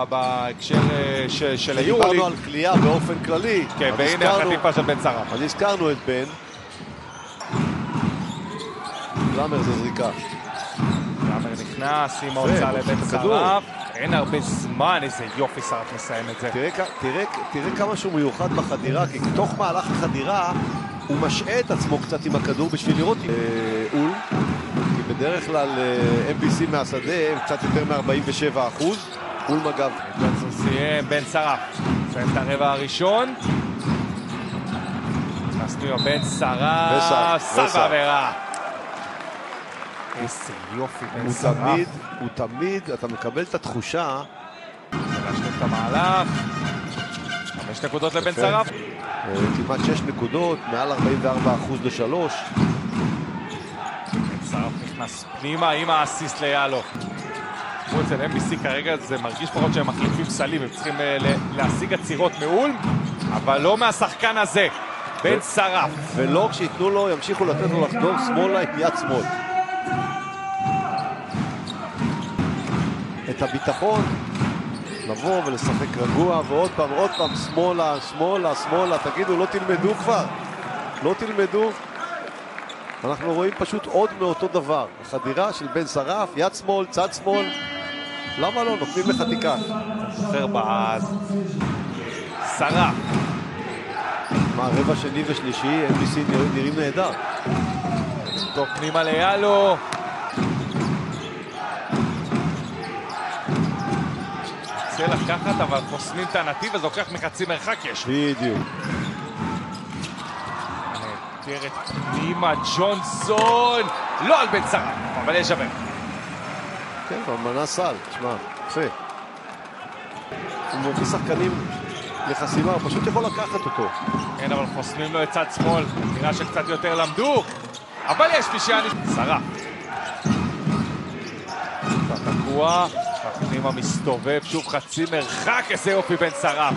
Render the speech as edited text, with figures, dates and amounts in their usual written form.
בהקשר של היורוליג. דיברנו על קליעה באופן כללי. כן, והנה החטיפה של בן שרף. אז הזכרנו את בן. קלאמר זה זריקה. קלאמר נכנס עם ההוצאה לבן שרף. אין הרבה זמן, איזה יופי שרף מסיים את זה. תראה כמה שהוא מיוחד בחדירה, כי תוך מהלך החדירה הוא משעה את עצמו קצת עם הכדור בשביל לראות אול, כי בדרך כלל MBC מהשדה הם קצת יותר מ-47%. אול מגב. סיים בן שרף. סיים את הרבע הראשון. נסנו בן שרף. סל בעבירה. איזה יופי בן שרף. הוא תמיד, אתה מקבל את התחושה. להשלים את המהלך. 5 נקודות לבן שרף. כמעט 6 נקודות, מעל 44% ל3. בן שרף נכנס פנימה עם האסיסט ליאלו. כמו אצל MBC כרגע זה מרגיש פחות שהם מחליפים סלים, הם צריכים להשיג עצירות מעול, אבל לא מהשחקן הזה, בן שרף. ולא כשיתנו לו, ימשיכו לתת לו לחדור שמאלה עם יד שמאל. את הביטחון, לבוא ולשחק רגוע, ועוד פעם, שמאלה, תגידו, לא תלמדו כבר? לא תלמדו? אנחנו רואים פשוט עוד מאותו דבר. החדירה של בן שרף, יד שמאל, צד שמאל. למה לא? נותנים לך תיקן. זוכר בעז. שרף. מה, רבע שני ושלישי, MBC נראים נהדר. טוב, פנימה ליאלו. רוצה לקחת, אבל חוסמים את הנתיב, אז לוקח מחצי מרחק יש. בדיוק. נתרת פנימה, ג'ונסון. לא על בן שרף, אבל יש שווה. כן, אבל מנה סל, תשמע, יפה. הוא מוביל שחקנים לחסימה, הוא פשוט יכול לקחת אותו. כן, אבל חוסמים לו את צד שמאל. נראה שקצת יותר למדו. אבל יש פישיאני. שרף. תקוע. פנימה מסתובב, שוב חצי מרחק, איזה יופי בן שרף.